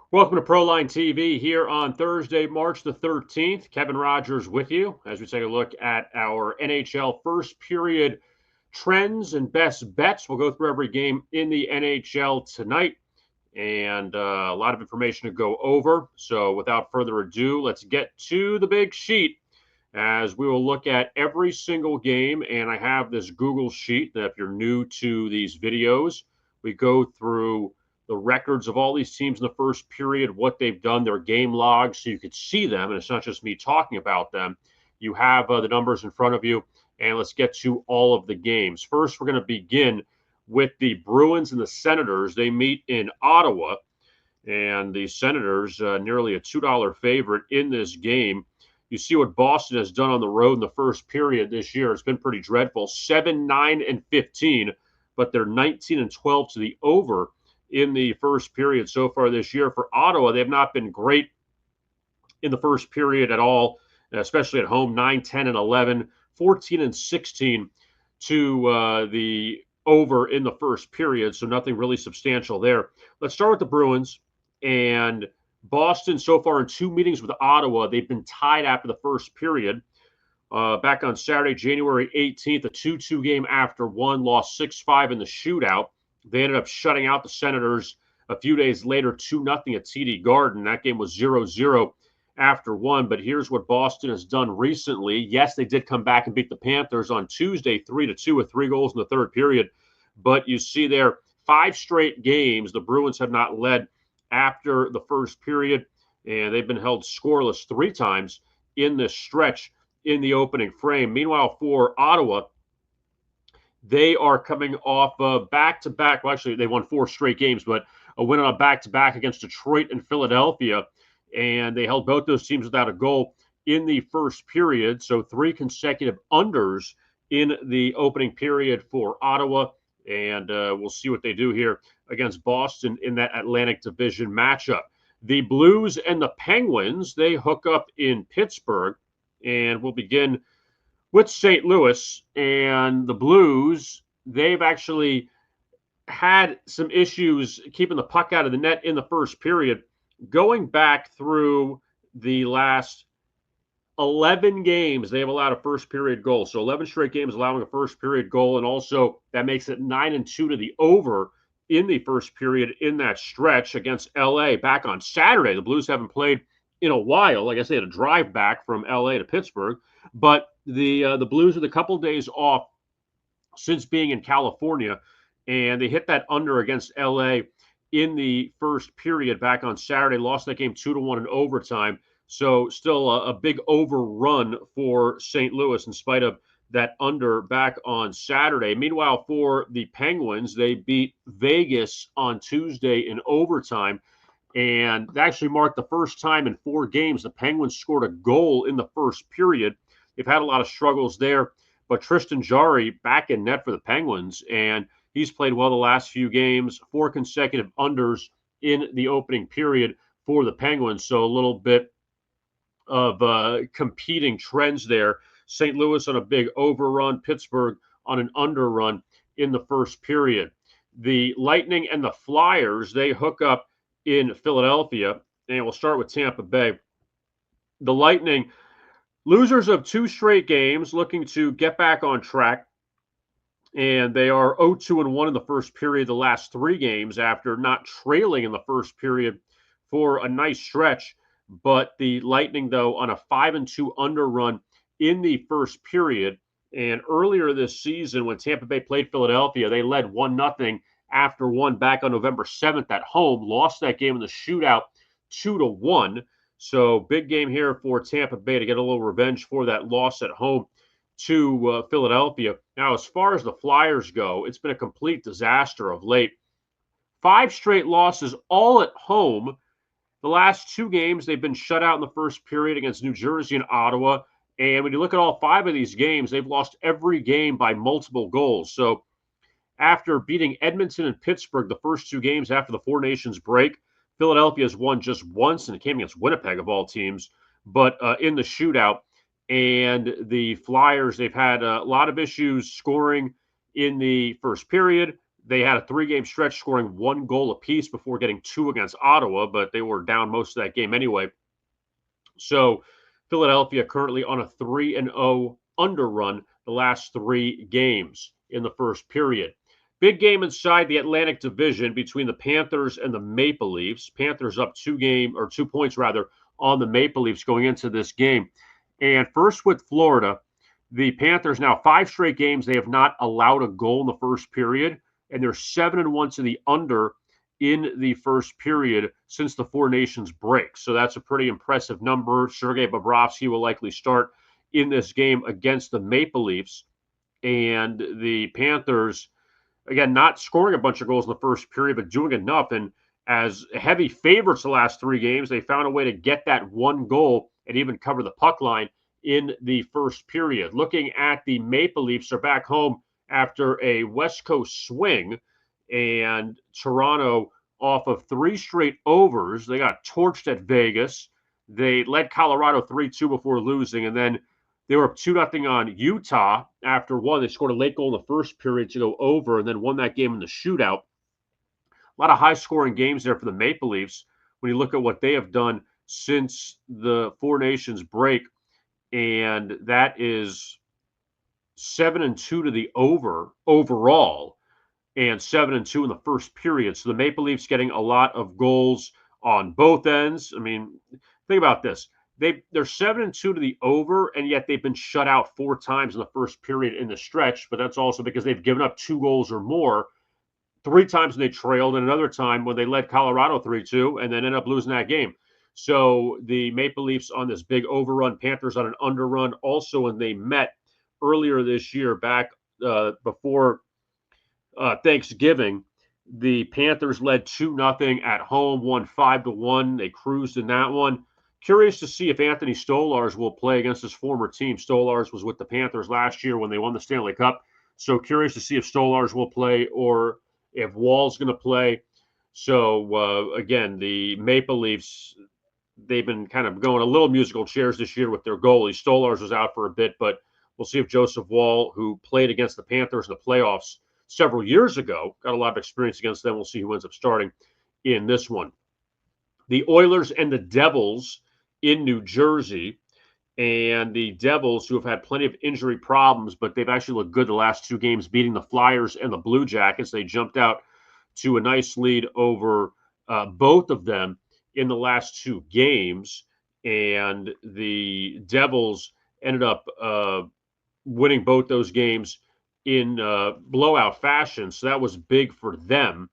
Welcome to Proline TV here on Thursday, March the 13th. Kevin Rogers with you as we take a look at our NHL first period trends and best bets. We'll go through every game in the NHL tonight and a lot of information to go over. So without further ado, let's get to the big sheet as we will look at every single game. And I have this Google sheet that if you're new to these videos, we go through the records of all these teams in the first period, what they've done, their game logs, so you could see them. And it's not just me talking about them. You have the numbers in front of you. And let's get to all of the games. First, we're going to begin with the Bruins and the Senators. They meet in Ottawa, and the Senators, nearly a $2 favorite in this game. You see what Boston has done on the road in the first period this year. It's been pretty dreadful. 7-9-15, but they're 19-12 to the over in the first period so far this year. For Ottawa, they have not been great in the first period at all, especially at home. 9-10-11, 14-16 to the over in the first period, so nothing really substantial there. Let's start with the Bruins. And Boston, so far in two meetings with Ottawa, they've been tied after the first period. Back on Saturday, January 18th, a 2-2 game after one, lost 6-5 in the shootout. They ended up shutting out the Senators a few days later, 2-0 at TD Garden. That game was 0-0 after one. But here's what Boston has done recently. Yes, they did come back and beat the Panthers on Tuesday, 3-2 with 3 goals in the third period. But you see there, 5 straight games, the Bruins have not led after the first period, and they've been held scoreless 3 times in this stretch in the opening frame. Meanwhile, for Ottawa, they are coming off back-to-back. Well, actually, they won 4 straight games, but a win on a back-to-back against Detroit and Philadelphia, and they held both those teams without a goal in the first period. So 3 consecutive unders in the opening period for Ottawa, and we'll see what they do here against Boston in that Atlantic Division matchup. The Blues and the Penguins, they hook up in Pittsburgh, and we'll begin with St. Louis. And the Blues, they've actually had some issues keeping the puck out of the net in the first period. Going back through the last 11 games, they have allowed a first period goal. So 11 straight games allowing a first period goal. And also that makes it 9-2 to the over in the first period in that stretch against LA back on Saturday. The Blues haven't played in a while. I guess they had a drive back from LA to Pittsburgh, but the Blues with a couple days off since being in California, and they hit that under against LA in the first period back on Saturday, lost that game 2-1 in overtime. So still a big overrun for St. Louis in spite of that under back on Saturday. Meanwhile, for the Penguins, they beat Vegas on Tuesday in overtime. And that actually marked the first time in 4 games the Penguins scored a goal in the first period. They've had a lot of struggles there. But Tristan Jarry back in net for the Penguins, and he's played well the last few games. 4 consecutive unders in the opening period for the Penguins. So a little bit of competing trends there. St. Louis on a big overrun, Pittsburgh on an underrun in the first period. The Lightning and the Flyers, they hook up in Philadelphia, and we'll start with Tampa Bay. The Lightning, losers of 2 straight games, looking to get back on track, and they are 0-2-1 in the first period the last 3 games after not trailing in the first period for a nice stretch. But the Lightning, though, on a 5-2 underrun in the first period. And earlier this season, when Tampa Bay played Philadelphia, they led 1-0 after one back on November 7th at home, lost that game in the shootout 2-1. So big game here for Tampa Bay to get a little revenge for that loss at home to Philadelphia. Now, as far as the Flyers go, it's been a complete disaster of late. 5 straight losses, all at home. The last 2 games, they've been shut out in the first period against New Jersey and Ottawa. And when you look at all 5 of these games, they've lost every game by multiple goals. So after beating Edmonton and Pittsburgh the first 2 games after the Four Nations break, Philadelphia has won just once, and it came against Winnipeg of all teams, but in the shootout. And the Flyers, they've had a lot of issues scoring in the first period. They had a 3-game stretch scoring 1 goal apiece before getting 2 against Ottawa, but they were down most of that game anyway. So Philadelphia currently on a 3-0 underrun the last 3 games in the first period. Big game inside the Atlantic Division between the Panthers and the Maple Leafs. Panthers up 2 points rather on the Maple Leafs going into this game. And first with Florida, the Panthers now 5 straight games they have not allowed a goal in the first period, and they're 7-1 to the under in the first period since the Four Nations break. So that's a pretty impressive number. Sergei Bobrovsky will likely start in this game against the Maple Leafs. And the Panthers, again, not scoring a bunch of goals in the first period, but doing enough. And as heavy favorites the last 3 games, they found a way to get that 1 goal and even cover the puck line in the first period. Looking at the Maple Leafs, are back home after a West Coast swing, and Toronto off of 3 straight overs. They got torched at Vegas. They led Colorado 3-2 before losing, and then they were up 2-0 on Utah after one. They scored a late goal in the first period to go over and then won that game in the shootout. A lot of high-scoring games there for the Maple Leafs when you look at what they have done since the Four Nations break, and that is 7-2 to the over overall and 7-2 in the first period. So the Maple Leafs getting a lot of goals on both ends. I mean, think about this. They're 7-2 to the over, and yet they've been shut out 4 times in the first period in the stretch, but that's also because they've given up 2 goals or more. 3 times when they trailed, and another time when they led Colorado 3-2 and then ended up losing that game. So the Maple Leafs on this big overrun, Panthers on an underrun. Also, when they met earlier this year, back before Thanksgiving, the Panthers led 2-0 at home, won 5-1. They cruised in that one. Curious to see if Anthony Stolarz will play against his former team. Stolarz was with the Panthers last year when they won the Stanley Cup. So curious to see if Stolarz will play or if Wall's going to play. So, again, the Maple Leafs, they've been kind of going a little musical chairs this year with their goalie. Stolarz was out for a bit, but we'll see if Joseph Woll, who played against the Panthers in the playoffs several years ago, got a lot of experience against them. We'll see who ends up starting in this one. The Oilers and the Devils in New Jersey. And the Devils, who have had plenty of injury problems, but they've actually looked good the last 2 games, beating the Flyers and the Blue Jackets. They jumped out to a nice lead over both of them in the last 2 games. And the Devils ended up winning both those games in blowout fashion. So that was big for them.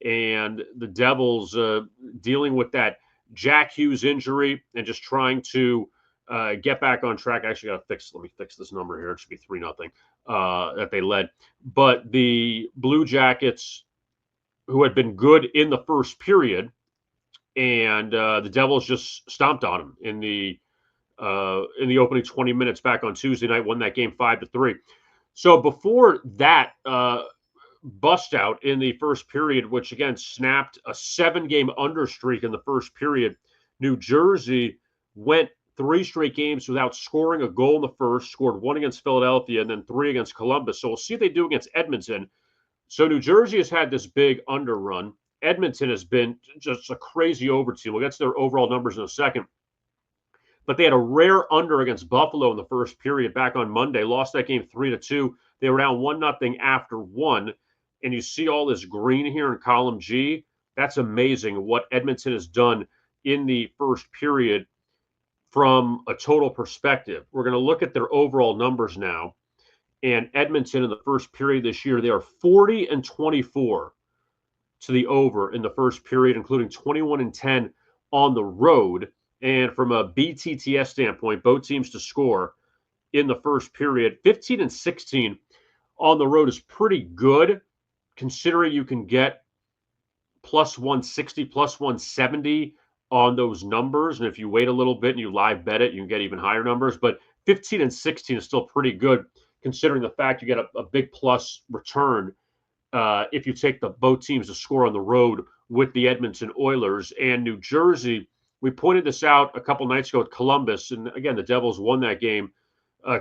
And the Devils dealing with that Jack Hughes injury and just trying to get back on track. I actually got to let me fix this number here. It should be 3-0 that they led. But the Blue Jackets, who had been good in the first period, and the Devils just stomped on them in the opening 20 minutes back on Tuesday night, won that game 5-3. So before that bust out in the first period, which again snapped a 7-game under streak in the first period, New Jersey went 3 straight games without scoring a goal in the first, scored 1 against Philadelphia and then 3 against Columbus. So we'll see if they do against Edmonton. So New Jersey has had this big underrun. Edmonton has been just a crazy over team. We'll get to their overall numbers in a second. But they had a rare under against Buffalo in the first period back on Monday, lost that game 3-2. They were down 1-0 after 1. And you see all this green here in column G. That's amazing what Edmonton has done in the first period from a total perspective. We're going to look at their overall numbers now. And Edmonton in the first period this year, they are 40-24 to the over in the first period, including 21-10 on the road. And from a BTTS standpoint, both teams to score in the first period, 15-16 on the road is pretty good, considering you can get plus 160, plus 170 on those numbers. And if you wait a little bit and you live bet it, you can get even higher numbers. But 15-16 is still pretty good, considering the fact you get a big plus return if you take both teams to score on the road with the Edmonton Oilers. And New Jersey, we pointed this out a couple nights ago at Columbus. And again, the Devils won that game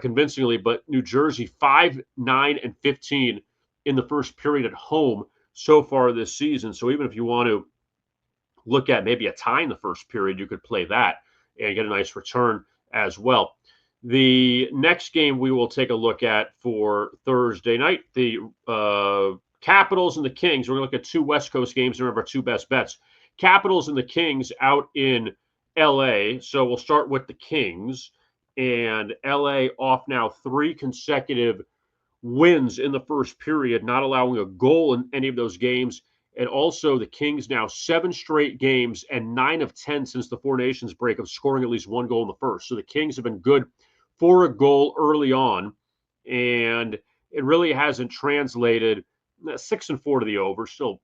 convincingly. But New Jersey, 5-9-15 in the first period at home so far this season. So even if you want to look at maybe a tie in the first period, you could play that and get a nice return as well. The next game we will take a look at for Thursday night, the Capitals and the Kings. We're going to look at two West Coast games. Remember, our two best bets. Capitals and the Kings out in LA. So we'll start with the Kings. And LA off now 3 consecutive wins in the first period, not allowing a goal in any of those games. And also the Kings now 7 straight games and 9 of 10 since the Four Nations break of scoring at least 1 goal in the first. So the Kings have been good for a goal early on, and it really hasn't translated. 6-4 to the over, still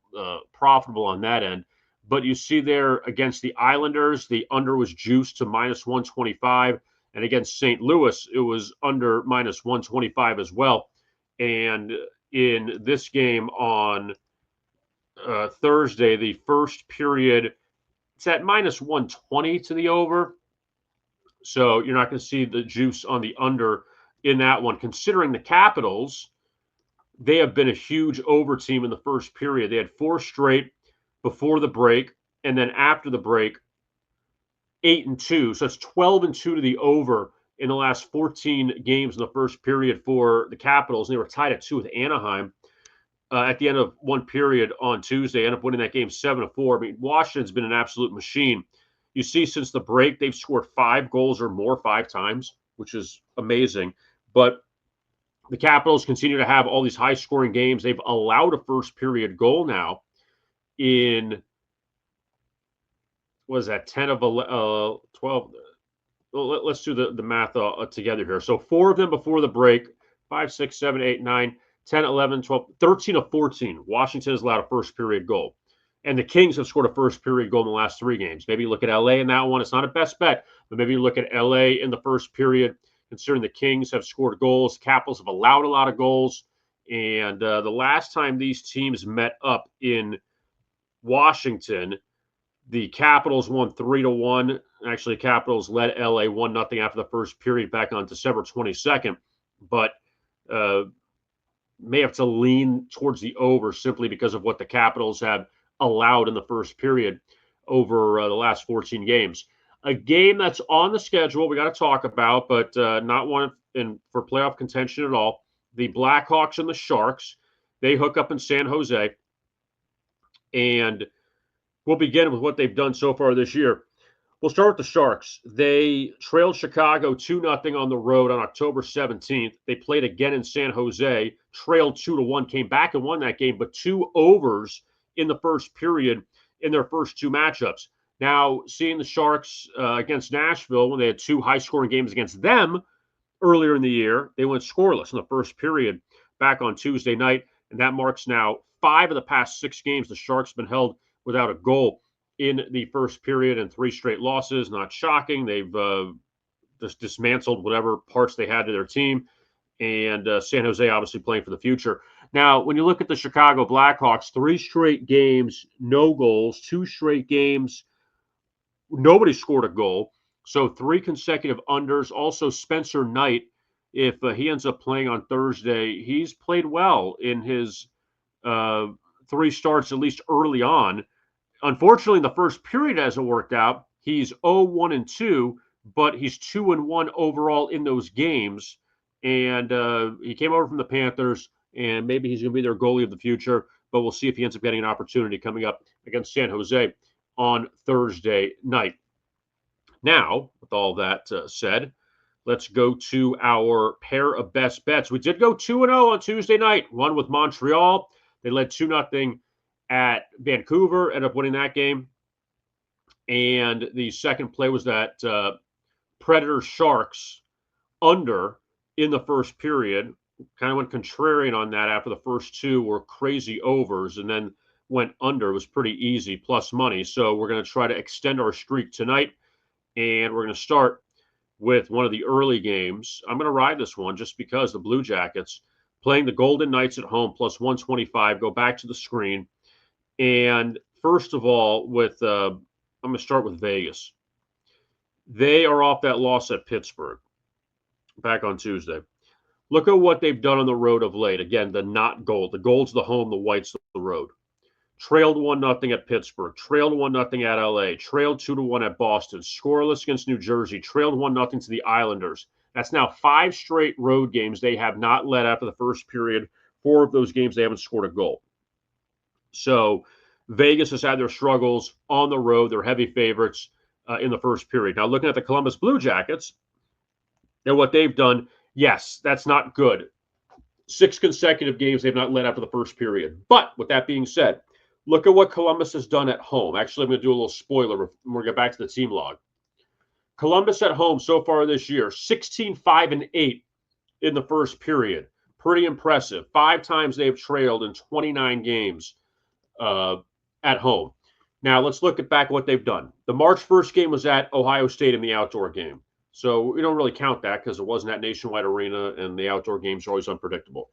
profitable on that end. But you see there against the Islanders, the under was juiced to -125. And against St. Louis, it was under -125 as well. And in this game on Thursday, the first period, it's at -120 to the over. So you're not going to see the juice on the under in that one. Considering the Capitals, they have been a huge over team in the first period. They had 4 straight before the break, and then after the break, 8-2. So it's 12-2 to the over in the last 14 games in the first period for the Capitals. And they were tied at 2 with Anaheim at the end of one period on Tuesday. Ended up winning that game 7-4. I mean, Washington's been an absolute machine. You see, since the break, they've scored 5 goals or more 5 times, which is amazing. But the Capitals continue to have all these high-scoring games. They've allowed a first-period goal now in, what is that, 10 of 12. Well, let's do the math together here. So 4 of them before the break, 5, 6, 7, 8, 9, 10, 11, 12, 13 of 14. Washington has allowed a first-period goal. And the Kings have scored a first-period goal in the last 3 games. Maybe you look at LA in that one. It's not a best bet, but maybe you look at LA in the first period, considering the Kings have scored goals. Capitals have allowed a lot of goals. And the last time these teams met up in Washington, the Capitals won 3-1. Actually, Capitals led LA 1-0 after the first period back on December 22nd, but may have to lean towards the over simply because of what the Capitals have allowed in the first period over the last 14 games. A game that's on the schedule we got to talk about, but not one for playoff contention at all. The Blackhawks and the Sharks. They hook up in San Jose, and we'll begin with what they've done so far this year. We'll start with the Sharks. They trailed Chicago 2-0 on the road on October 17th. They played again in San Jose, trailed 2-1, came back and won that game, but 2 overs in the first period in their first 2 matchups. Now, seeing the Sharks against Nashville, when they had 2 high-scoring games against them earlier in the year, they went scoreless in the first period back on Tuesday night, and that marks now 5 of the past 6 games the Sharks have been held without a goal in the first period, and 3 straight losses. Not shocking. They've just dismantled whatever parts they had to their team, and San Jose obviously playing for the future. Now, when you look at the Chicago Blackhawks, 3 straight games, no goals, 2 straight games, nobody scored a goal. So 3 consecutive unders. Also, Spencer Knight, if he ends up playing on Thursday, he's played well in his 3 starts, at least early on. Unfortunately, the first period hasn't worked out. He's 0-1-2, but he's 2-1 overall in those games. And he came over from the Panthers, and maybe he's going to be their goalie of the future. But we'll see if he ends up getting an opportunity coming up against San Jose on Thursday night. Now, with all that said, let's go to our pair of best bets. We did go 2-0 on Tuesday night. One with Montreal. They led 2-0 at Vancouver, ended up winning that game. And the second play was that Predators Sharks under in the first period. Kind of went contrarian on that after the first 2 were crazy overs, and then went under. It was pretty easy, plus money. So we're going to try to extend our streak tonight, and we're going to start with one of the early games. I'm going to ride this one just because the Blue Jackets playing the Golden Knights at home, plus 125. Go back to the screen. And first of all, with I'm going to start with Vegas. They are off that loss at Pittsburgh back on Tuesday. Look at what they've done on the road of late. Again, the not gold. The gold's the home, the white's the the road. Trailed 1-0 at Pittsburgh, trailed 1-0 at LA, trailed 2-1 at Boston, scoreless against New Jersey, trailed 1-0 to the Islanders. That's now 5 straight road games they have not led after the first period. 4 of those games they haven't scored a goal. So Vegas has had their struggles on the road. They're heavy favorites in the first period. Now, looking at the Columbus Blue Jackets and what they've done, yes, that's not good. 6 consecutive games they've not led after the first period. But with that being said, look at what Columbus has done at home. Actually, I'm going to do a little spoiler when we get back to the team log. Columbus at home so far this year, 16-5-8 in the first period. Pretty impressive. 5 times they've trailed in 29 games at home. Now, let's look at back what they've done. The March 1st game was at Ohio State in the outdoor game. So we don't really count that because it wasn't at Nationwide Arena, and the outdoor games are always unpredictable.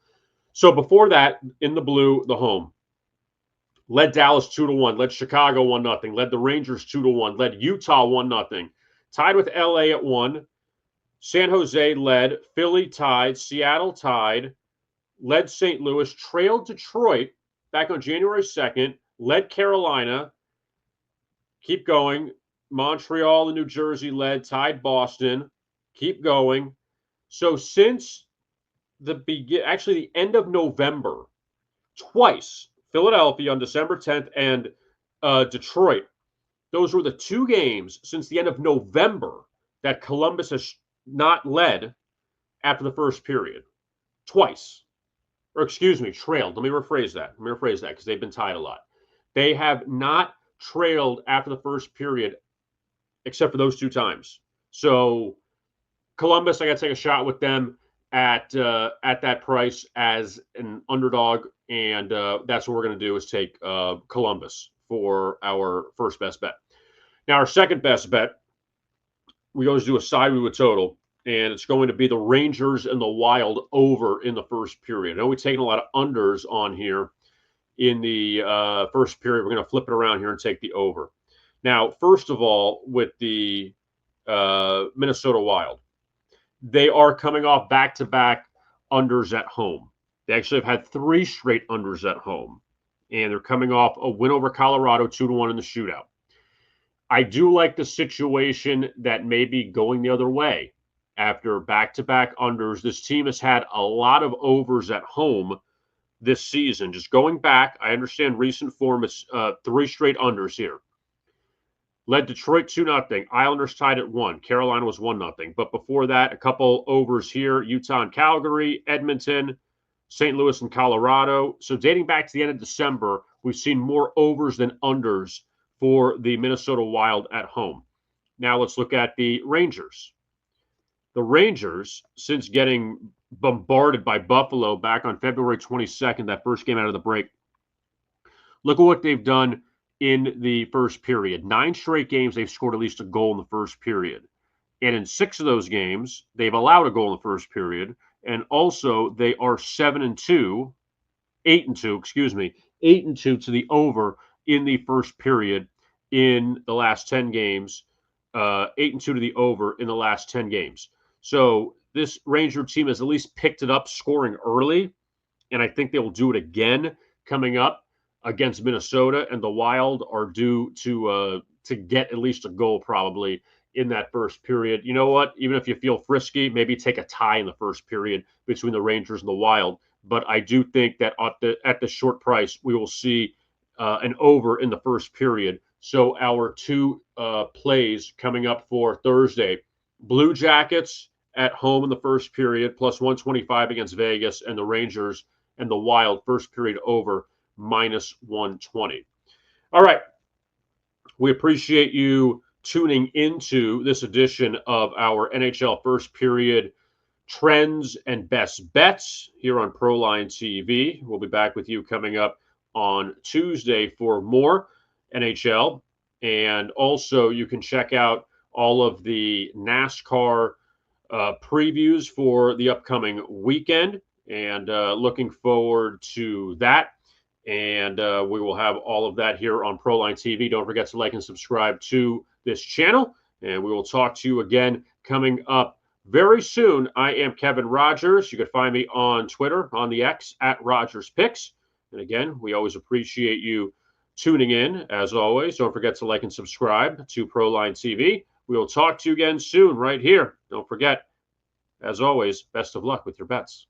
So before that, in the blue, the home, led Dallas 2-1, led Chicago 1-0, led the Rangers 2-1, led Utah 1-0, tied with LA at 1. San Jose led, Philly tied, Seattle tied, led St. Louis, trailed Detroit back on January 2nd, led Carolina, keep going. Montreal and New Jersey led, tied Boston, keep going. So since the end of November, twice, Philadelphia on December 10th and Detroit, those were the 2 games since the end of November that Columbus has not led after the first period. Twice. Or excuse me, trailed. Let me rephrase that because they've been tied a lot. They have not trailed after the first period except for those 2 times. So Columbus, I got to take a shot with them at that price as an underdog, and that's what we're going to do is take Columbus for our first best bet. Now, our second best bet, we always do a side with a total, and it's going to be the Rangers and the Wild over in the first period. I know we've taken a lot of unders on here in the first period. We're going to flip it around here and take the over. Now, first of all, with the Minnesota Wild, they are coming off back-to-back unders at home. They actually have had 3 straight unders at home, and they're coming off a win over Colorado 2-1 in the shootout. I do like the situation that may be going the other way. After back-to-back unders, this team has had a lot of overs at home this season. Just going back, I understand recent form is 3 straight unders here. Led Detroit 2-0. Islanders tied at 1. Carolina was 1-0. But before that, a couple overs here. Utah and Calgary, Edmonton, St. Louis and Colorado. So dating back to the end of December, we've seen more overs than unders for the Minnesota Wild at home. Now let's look at the Rangers. The Rangers, since getting bombarded by Buffalo back on February 22nd, that first game out of the break, look at what they've done in the first period. 9 straight games, they've scored at least a goal in the first period. And in 6 of those games, they've allowed a goal in the first period. And also, they are 8-2 to the over in the first period in the last 10 games. 8-2 to the over in the last 10 games. So this Ranger team has at least picked it up scoring early. And I think they will do it again coming up against Minnesota, and the Wild are due to get at least a goal probably in that first period. You know what? Even if you feel frisky, maybe take a tie in the first period between the Rangers and the Wild. But I do think that at the short price, we will see an over in the first period. So our 2 plays coming up for Thursday, Blue Jackets at home in the first period, plus 125 against Vegas, and the Rangers and the Wild first period over, minus 120. All right. We appreciate you tuning into this edition of our NHL first period trends and best bets here on Proline TV. We'll be back with you coming up on Tuesday for more NHL. And also you can check out all of the NASCAR previews for the upcoming weekend, and looking forward to that. And we will have all of that here on Proline TV. Don't forget to like and subscribe to this channel. And we will talk to you again coming up very soon. I am Kevin Rogers. You can find me on Twitter, on the X, at RogersPicks. And again, we always appreciate you tuning in. As always, don't forget to like and subscribe to Proline TV. We will talk to you again soon right here. Don't forget, as always, best of luck with your bets.